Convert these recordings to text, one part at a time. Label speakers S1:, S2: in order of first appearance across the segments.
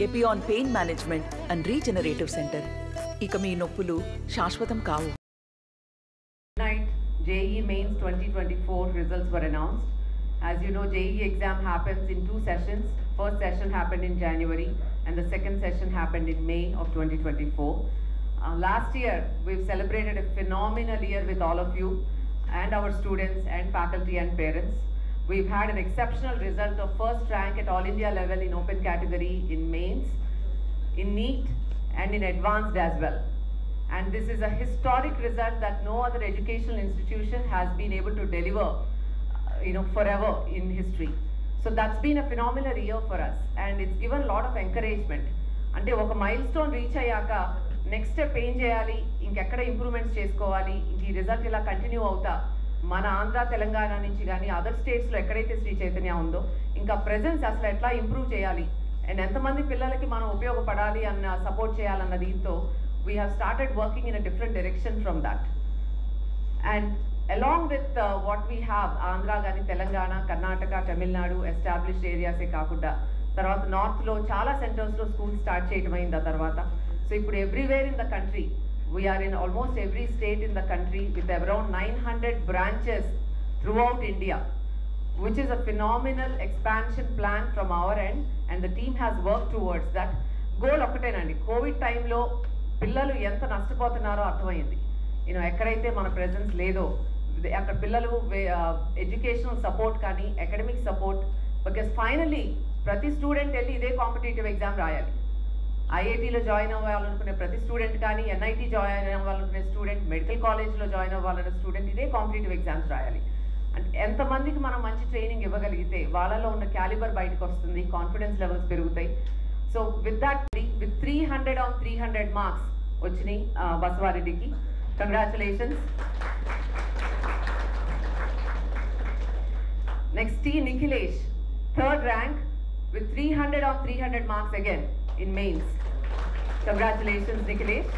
S1: Epione pain management and regenerative centre. ఇక మీ నొప్పులు శాశ్వతం కావు.
S2: Tonight, JEE Mains 2024 results were announced. As you know, JEE exam happens in 2 sessions. First session happened in January and the second session happened in May of 2024. Last year, we've celebrated a phenomenal year with all of you and our students and faculty and parents. We've had an exceptional result of first rank at all India level in open category in mains, in NEET and in advanced as well. And this is a historic result that no other educational institution has been able to deliver, forever in history. So that's been a phenomenal year for us and it's given a lot of encouragement. Ante oka milestone reach ayyaka next step em cheyali, inkekada improvements chesukovali, inki result ila continue avuta మన ఆంధ్ర తెలంగాణ నుంచి కానీ other స్టేట్స్లో ఎక్కడైతే శ్రీ చైతన్య ఉందో ఇంకా presence అసలు ఎట్లా improve చేయాలి అండ్ ఎంతమంది పిల్లలకి మనం ఉపయోగపడాలి అన్న సపోర్ట్ చేయాలన్న దీంతో we have started working in a different direction from that. And along with what we have Andhra కానీ తెలంగాణ కర్ణాటక తమిళనాడు ఎస్టాబ్లిష్డ్ ఏరియాసే కాకుండా తర్వాత నార్త్లో చాలా సెంటర్స్లో స్కూల్ స్టార్ట్ చేయడం అయింది. ఆ తర్వాత సో ఇప్పుడు everywhere in the country, we are in almost every state in the country with around 900 branches throughout India, which is a phenomenal expansion plan from our end and the team has worked towards that goal. Okkatenandi covid time lo pillalu enta nashtapotunnaro arthamaindi. ekkadaithe mana presence ledo akkada pillalu educational support kani academic support, because finally prati student elli ide competitive exam rayali. ఐఐటీలో join అవ్వాలనుకునే ప్రతి student కానీ NIT join అవ్వాలనుకునే student, medical కాలేజ్లో join అవ్వాలనే student ఇదే competitive exams రాయాలి. And ఎంతమందికి మనం మంచి ట్రైనింగ్ ఇవ్వగలిగితే వాళ్ళలో ఉన్న క్యాలిబర్ బయటకు వస్తుంది, కాన్ఫిడెన్స్ లెవెల్స్ పెరుగుతాయి. సో విత్ 300 on 300 మార్క్స్ వచ్చినాయి బసవారెడ్డికి. Congratulations. Next T Nikhilesh, 3rd rank with 300 on 300 marks again in mains. Congratulations Nikhilesh.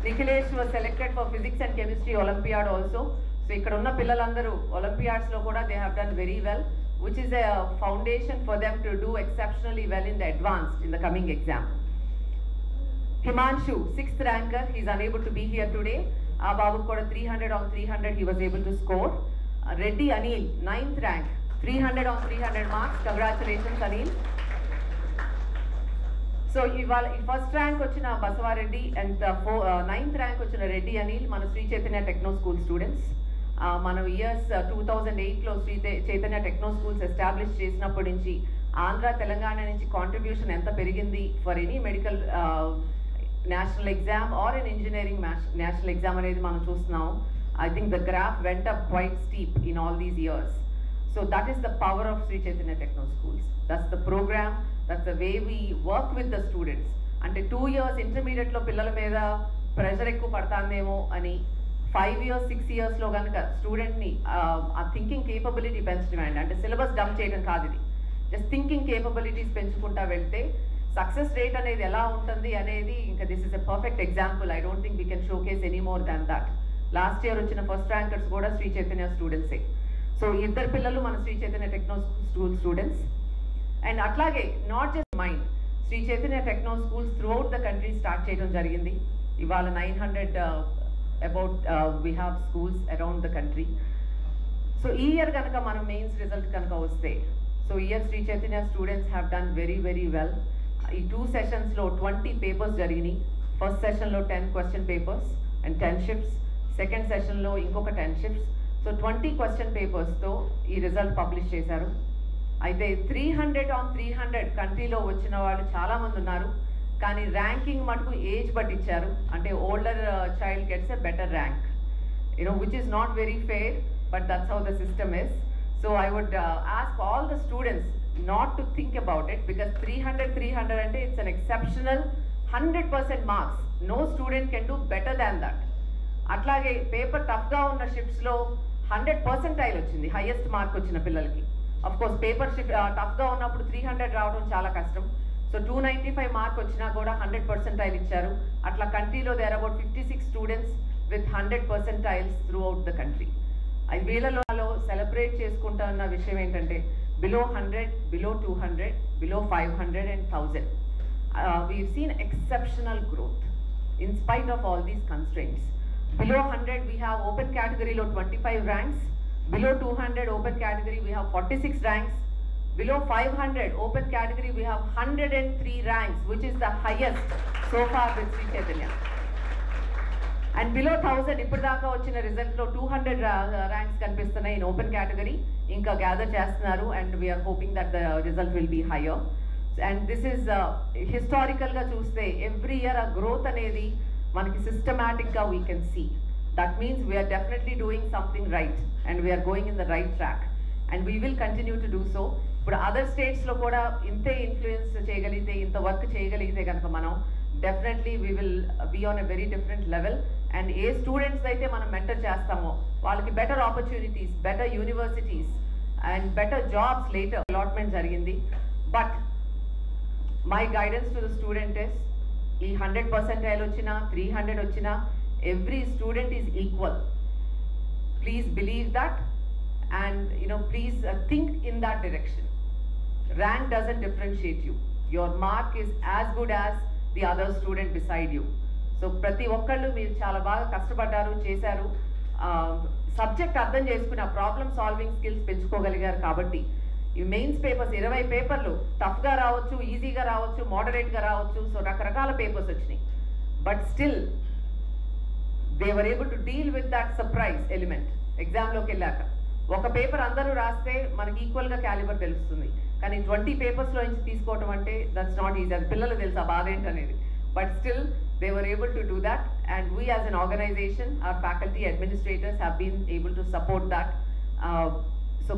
S2: Nikhilesh was selected for physics and chemistry Olympiad also. So ikkada unna pillalandaru Olympiads lo kuda they have done very well, which is a foundation for them to do exceptionally well in the advanced in the coming exam. Himanshu, 6th ranker, he is unable to be here today. Babu kuda 300 on 300 he was able to score. Reddy Anil, 9th rank, 300 on 300 marks. Congratulations Anil. So ఇవాళ ఈ first rank వచ్చిన Basavareddy and 9th rank వచ్చిన రెడ్డి అనిల్ మన Sri Chaitanya techno school students. మనం years 2008లో Sri Chaitanya Techno Schools establish చేసినప్పటి నుంచి ఆంధ్ర తెలంగాణ నుంచి కాంట్రిబ్యూషన్ ఎంత పెరిగింది for any medical national exam or an engineering national exam అనేది మనం చూస్తున్నాం. I think the graph went up quite steep in all these years. So that is the power of Sri Chaitanya Techno Schools. That's the program, that's the way we work with the students. Ante 2 years intermediate lo pillala meeda pressure ekku padtandemo ani 5 years 6 years lo ganaka student ni a thinking capability penchadam ante syllabus dump cheyadam kaadu idi, just thinking capabilities penchukunta velte success rate anedi ela untundi anedi inka this is a perfect example. I don't think we can showcase any more than that. Last year వచ్చిన first rankers kuda Sri Chaitanya students e. So ఇద్దరు పిల్లలు మన Sri Chaitanya techno school students. And అట్లాగే not just mind, Sri Chaitanya Techno Schools throughout the country start చేయడం జరిగింది. ఇవాళ 900 about we have schools around the country. So ఈ year కనుక మనం మెయిన్స్ రిజల్ట్ కనుక వస్తే, so year Sri Chaitanya students have done very very well. ఈ 2 సెషన్స్లో 20 పేపర్స్ జరిగినాయి. ఫస్ట్ సెషన్లో 10 question papers and 10 shifts, second సెషన్లో ఇంకొక 10 షిఫ్ట్స్. సో 20 క్వశ్చన్ పేపర్స్తో ఈ రిజల్ట్ పబ్లిష్ చేశారు. అయితే 300 on 300 కంట్రీలో వచ్చిన వాళ్ళు చాలామంది ఉన్నారు, కానీ ర్యాంకింగ్ మటుకు ఏజ్ బట్టి ఇచ్చారు. అంటే older child gets a better rank, which is not very fair, but that's how the system is. So I would ask all the students not to think about it, because 300 అంటే it's an exceptional 100% marks. No student can do better than that. అట్లాగే paper టఫ్గా ఉన్న షిఫ్ట్స్లో 100% వచ్చింది, highest mark వచ్చిన పిల్లలకి. Of course paper shift టఫ్గా ఉన్నప్పుడు 300 రావడం చాలా కష్టం. సో 295 మార్క్ వచ్చినా కూడా 100% ఇచ్చారు. అట్లా కంట్రీలో there about 56 students with 100% throughout the country. వీళ్ళలో సెలబ్రేట్ చేసుకుంటున్న విషయం ఏంటంటే below 100, below 200, below 500 and 1000. we've seen exceptional growth in spite of all these constraints. Below 100, we have open category lo 25 ranks. Below 200 open category, we have 46 ranks. Below 500 open category, we have 103 ranks, which is the highest so far with Sri Chaitanya. And below 1000, ఇప్పటిదాకా వచ్చిన రిజల్ట్లో 200 ranks కనిపిస్తున్నాయి in open category. ఇంకా gather చేస్తున్నారు and we are hoping that the result will be higher. And this is హిస్టారికల్గా చూస్తే every year ఆ growth అనేది మనకి సిస్టమాటిక్గా we can see. That means we are definitely doing something right and we are going in the right track. And we will continue to do so. ఇప్పుడు other స్టేట్స్లో కూడా ఇంతే influence చేయగలిగితే, ఇంత work చేయగలిగితే కనుక మనం definitely we will be on a very different level. And ఏ స్టూడెంట్స్ అయితే మనం మెంటర్ చేస్తామో వాళ్ళకి better opportunities, better universities and better jobs later allotment జరిగింది. But my guidance to the student is ఈ 100 percentile వచ్చినా 300 వచ్చినా every student is equal. Please believe that and please think in that direction. Rank doesn't differentiate you. Your mark is as good as the other student beside you. So ప్రతి ఒక్కళ్ళు మీరు చాలా బాగా కష్టపడ్డారు, చేశారు, సబ్జెక్ట్ అర్థం చేసుకుని ఆ ప్రాబ్లమ్ సాల్వింగ్ స్కిల్స్ పెంచుకోగలిగారు. కాబట్టి ఈ మెయిన్స్ పేపర్స్ 20 పేపర్లు టఫ్గా రావచ్చు, ఈజీగా రావచ్చు, మోడరేట్గా రావచ్చు. సో రకరకాల పేపర్స్ వచ్చినాయి. But still they were able to deal with that surprise element. ఎగ్జామ్లోకి వెళ్ళాక ఒక పేపర్ అందరూ రాస్తే మనకి ఈక్వల్గా క్యాలిబర్ తెలుస్తుంది, కానీ 20 పేపర్స్లో నుంచి తీసుకోవడం అంటే దట్స్ నాట్ ఈజీ. అది పిల్లలు తెలుసు ఆ బాధ ఏంటనేది. But still they were able to do that, and we as an organization, our faculty administrators have been able to support that. So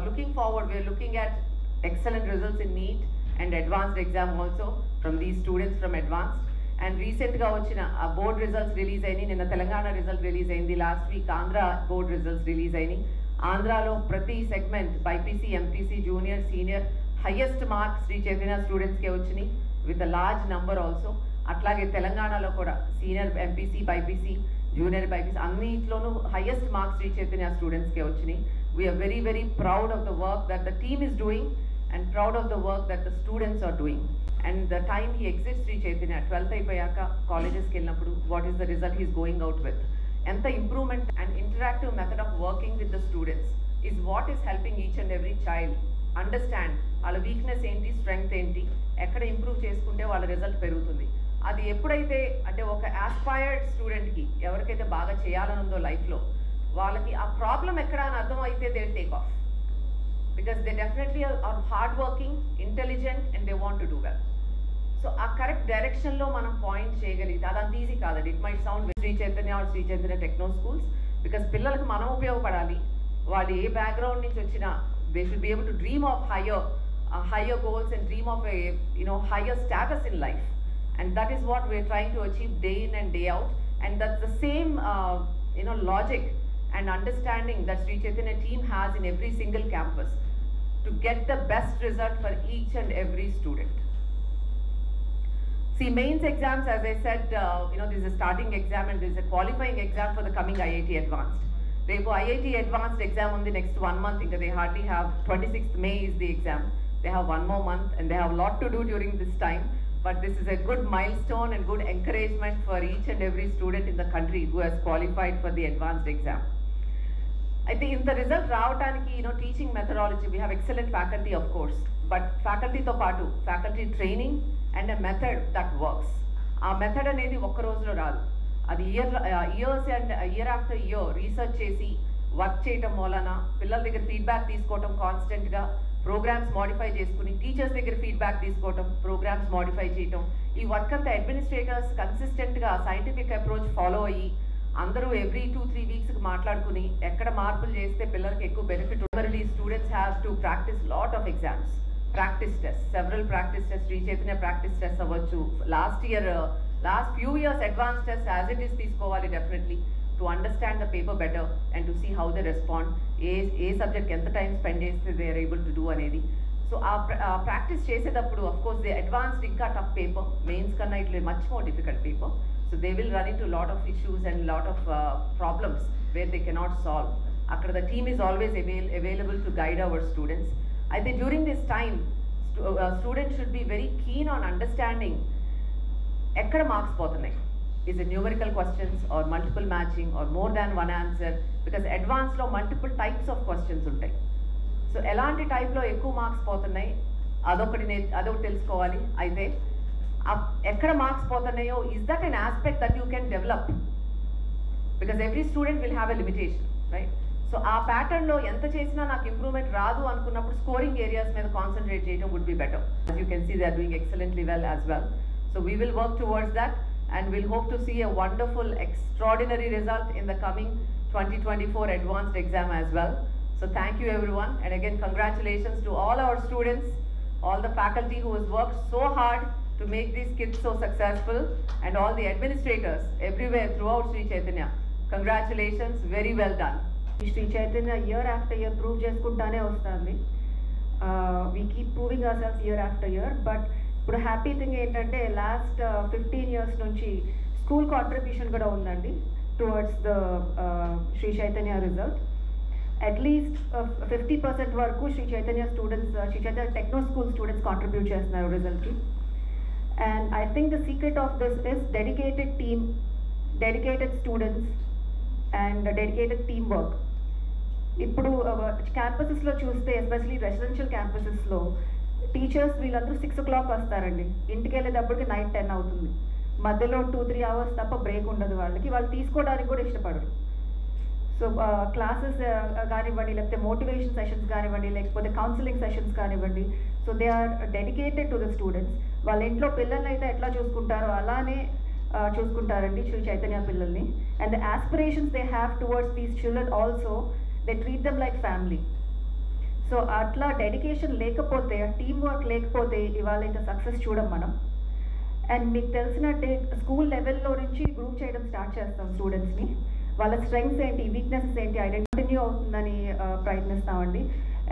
S2: looking forward, we are looking at excellent results in NEET and advanced exam also from these students from advanced. And రీసెంట్గా వచ్చిన ఆ board results release అయినాయి. నిన్న Telangana result release అయింది. Last week Andhra board results release అయినాయి. ఆంధ్రాలో ప్రతి segment BiPC, MPC, junior, senior highest marks Sri Chaitanya స్టూడెంట్స్కే వచ్చినాయి with a large number also. అట్లాగే తెలంగాణలో కూడా senior MPC, BiPC, junior BiPC అన్నిట్లోనూ హైయెస్ట్ మార్క్స్ శ్రీ చైతన్య స్టూడెంట్స్కే వచ్చినాయి. We're very very proud of the work that the team is doing and proud of the work that the students are doing. And the time he exits Sri Chaitanya, 12th అయిపోయాక కాలేజెస్కి వెళ్ళినప్పుడు what is the result he is going out with. ఎంత improvement and interactive method of working with the students is what is helping each and every child understand వాళ్ళ weakness ఏంటి, strength ఏంటి, ఎక్కడ improve చేసుకుంటే వాళ్ళ result పెరుగుతుంది. అది ఎప్పుడైతే అంటే ఒక ఆస్పైర్డ్ స్టూడెంట్కి ఎవరికైతే బాగా చేయాలని ఉందో లైఫ్లో వాళ్ళకి ఆ ప్రాబ్లం ఎక్కడ అని అర్థం అయితే they take off. Because they definitely are hardworking, intelligent, and they want to do well. So a correct direction lo manam point cheyagalite adanత easy kaadadi. It might sound Sri Chaitanya or Sri Chaitanya Techno Schools because పిల్లలకు మనం ఉపయోగపడాలి. వాళ్ళు ఏ background నుంచి వచ్చినా they should be able to dream of higher goals and dream of a higher status in life. And that is what we are trying to achieve day in and day out. And that's the same logic and understanding that Sri Chaitanya team has in every single campus to get the best result for each and every student. See, mains exams, as I said, this is a starting exam and this is a qualifying exam for the coming IIT Advanced. Repo IIT Advanced exam on the next 1 month, because they hardly have 26th May is the exam. They have 1 more month and they have a lot to do during this time. But this is a good milestone and good encouragement for each and every student in the country who has qualified for the advanced exam. I think in the result రావడానికి teaching methodology, we have excellent faculty of course, but faculty తో పాటు faculty training and a method that works. ఆ method అనేది ఒక్క రోజులో రాదు. అది years and year after year research చేసి వర్క్ చేయటం వలన పిల్లల దగ్గర ఫీడ్బ్యాక్ తీసుకోవటం, కాన్స్టెంట్గా ప్రోగ్రామ్స్ మోడిఫై చేసుకుని టీచర్స్ దగ్గర ఫీడ్బ్యాక్ తీసుకోవటం, ప్రోగ్రామ్స్ మోడిఫై చేయటం, ఈ వర్క్ అంతా అడ్మినిస్ట్రేటర్స్ కన్సిస్టెంట్గా సైంటిఫిక్ అప్రోచ్ ఫాలో అయ్యి అందరూ ఎవ్రీ 2-3 వీక్స్కి మాట్లాడుకుని ఎక్కడ మార్పులు చేస్తే పిల్లలకి ఎక్కువ benefit. Students have to practice lot of exams, practice test, several practice test, Shri Chaitanya practice test అవ్వచ్చు. Last few years advance test as it is తీసుకోవాలి definitely to understand the paper better and to see how they respond, ఏ subject ఎంత time spend చేస్తే they are able to do అనేది. So ఆ practice చేసేటప్పుడు of course they advanced ఇంకా tough paper, mains కన్నా ఇట్లా much more difficult paper. So they will run into a lot of issues and lot of problems where they cannot solve. Akkada the team is always available to guide our students. I think during this time, students should be very keen on understanding ఎక్కడ marks పోతున్నాయి. Is it numerical questions or multiple matching or more than one answer? Because advanced లో multiple types of questions ఉంటాయి. So ఎలాంటి టైప్లో ఎక్కువ marks పోతున్నాయి అదొకటి తెలుసుకోవాలి. అయితే ఎక్కడ marks పోతున్నాయో is that an aspect that you can develop? Because every student will have a limitation, right? So ఆ ప్యాటర్న్లో ఎంత చేసినా నాకు ఇంప్రూవ్మెంట్ రాదు అనుకున్నప్పుడు స్కోరింగ్ ఏరియాస్ మీద కాన్సన్ట్రేట్ చేయడం would be better. As you can see, they are doing excellently well as well. So we will work towards that and we'll hope to see a wonderful, extraordinary result in the coming 2024 advanced exam as well. So thank you everyone, and again congratulations to all our students, all the faculty who has worked so hard to make these kids so successful, and all the administrators everywhere throughout Sri Chaitanya. Congratulations, very well done.
S3: Sri Chaitanya year after year prove చేసుకుంటానే వస్తుంది. We keep proving ourselves year after year, but ఇప్పుడు happy thing ఏంటంటే last 15 years నుంచి school contribution కూడా ఉందండి towards the Shri Chaitanya result. At least 50% వరకు Shri Chaitanya students, Shri Chaitanya techno school students contribute చేస్తున్నారు రిజల్ట్కి. And I think the secret of this is dedicated team, dedicated students and dedicated team work. ఇప్పుడు క్యాంపసెస్లో చూస్తే, ఎస్పెషలీ రెసిడెన్షియల్ క్యాంపసెస్లో టీచర్స్ వీళ్ళందరూ 6 o'clock వస్తారండి. ఇంటికి వెళ్ళేటప్పటికి నైట్ 10 అవుతుంది. మధ్యలో 2-3 hours తప్ప బ్రేక్ ఉండదు వాళ్ళకి. వాళ్ళు తీసుకోవడానికి కూడా ఇష్టపడరు. సో క్లాసెస్ కానివ్వండి, లేకపోతే మోటివేషన్ సెషన్స్ కానివ్వండి, లేకపోతే కౌన్సిలింగ్ సెషన్స్ కానివ్వండి, so they are dedicated to the students. వాళ్ళ ఇంట్లో పిల్లల్ని అయితే ఎట్లా చూసుకుంటారో అలానే చూసుకుంటారండి శ్రీ చైతన్య పిల్లల్ని. And the aspirations they have towards these children also, they treat them like family. So అట్లా డెడికేషన్ లేకపోతే, టీమ్ వర్క్ లేకపోతే ఇవాళ ఇంత సక్సెస్ చూడం మనం. అండ్ మీకు తెలిసినట్టే స్కూల్ లెవెల్లో నుంచి గ్రూప్ చేయడం స్టార్ట్ చేస్తాం స్టూడెంట్స్ని. వాళ్ళ స్ట్రెంగ్స్ ఏంటి, వీక్నెసెస్ ఏంటి కంటిన్యూ అవుతుందని ప్రయత్నిస్తామండి.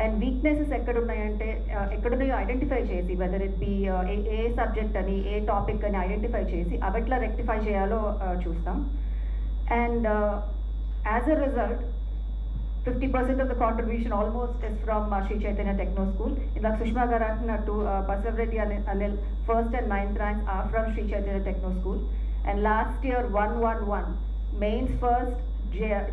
S3: అండ్ వీక్నెసెస్ ఎక్కడున్నాయంటే ఎక్కడున్నాయో ఐడెంటిఫై చేసి, whether it be A subject అని, ఏ టాపిక్ అని ఐడెంటిఫై చేసి అవి ఎట్లా రెక్టిఫై చేయాలో చూస్తాం. And as a result 50% of the contribution almost is from Sri Chaitanya Techno School. Like Sushma garu antunnattu, Basav Reddy Anil, 1st and 9th ranks are from Sri Chaitanya Techno School. And last year 111, mains first,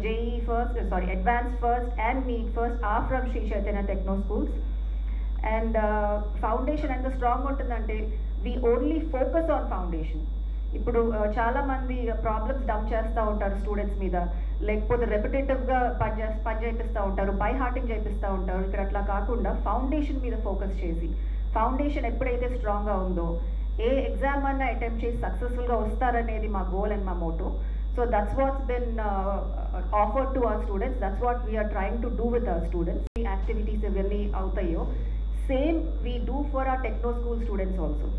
S3: JEE first, advanced first and NEET first are from Sri Chaitanya Techno Schools. And foundation ఎంత strong ఉంటుందంటే we only focus on foundation. ఇప్పుడు చాలామంది problems dump చేస్తూ ఉంటారు students మీద, లేకపోతే రెపిటేటివ్గా పని చేపిస్తూ ఉంటారు, బై హార్టింగ్ చేపిస్తూ ఉంటారు. ఇక్కడ అట్లా కాకుండా ఫౌండేషన్ మీద ఫోకస్ చేసి, ఫౌండేషన్ ఎప్పుడైతే స్ట్రాంగ్గా ఉందో ఏ ఎగ్జామ్ అన్నా అటెంప్ట్ చేసి సక్సెస్ఫుల్గా వస్తారనేది మా గోల్ అండ్ మా motto. So that's what's been offered to our students, that's what we are trying to do with our students. ఈ యాక్టివిటీస్ ఇవన్నీ అవుతాయో same we do for our Techno school students also.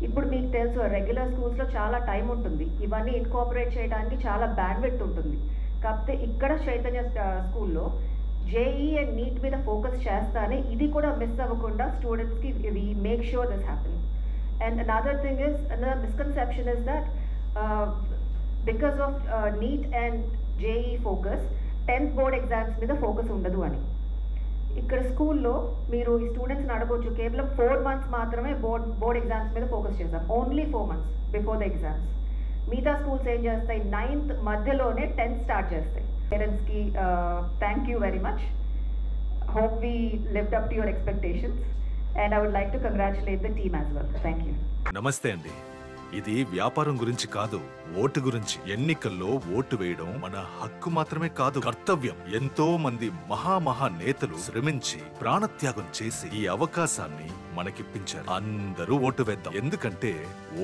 S3: ఇప్పుడు మీకు తెలుసు రెగ్యులర్ స్కూల్స్లో చాలా time ఉంటుంది, ఇవన్నీ ఇన్కాపరేట్ చేయడానికి చాలా బ్యాండ్విడ్త్ ఉంటుంది. కాకపోతే ఇక్కడ చైతన్య స్కూల్లో జేఈ అండ్ నీట్ మీద ఫోకస్ చేస్తానే ఇది కూడా మిస్ అవ్వకుండా స్టూడెంట్స్కి we make sure this happen. And another thing is, another misconception is that because of NEET and JEE focus 10th board exams మీద ఫోకస్ ఉండదు అని. ఇక్కడ స్కూల్లో మీరు ఈ స్టూడెంట్స్ని అడగొచ్చు, కేవలం 4 months మాత్రమే బోర్డ్ ఎగ్జామ్స్ మీద ఫోకస్ చేస్తాం, only 4 months before the exams. మిగతా స్కూల్స్ ఏం చేస్తాయి, 9th మధ్యలోనే 10th స్టార్ట్ చేస్తాయి. పేరెంట్స్కి thank you very much. Hope we lived up to your expectations and I would like to congratulate the team as well. Thank you.
S4: నమస్తే అండి. ఇది వ్యాపారం గురించి కాదు, ఓటు గురించి. ఎన్నికల్లో ఓటు వేయడం మన హక్కు మాత్రమే కాదు, కర్తవ్యం. ఎంతో మంది మహా నేతలు శ్రమించి ప్రాణత్యాగం చేసి ఈ అవకాశాన్ని మనకిప్పించారు. అందరూ ఓటు వేద్దాం, ఎందుకంటే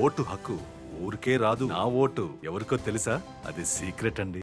S4: ఓటు హక్కు ఊరికే రాదు. నా ఓటు ఎవరికో తెలుసా? అది సీక్రెట్ అండి.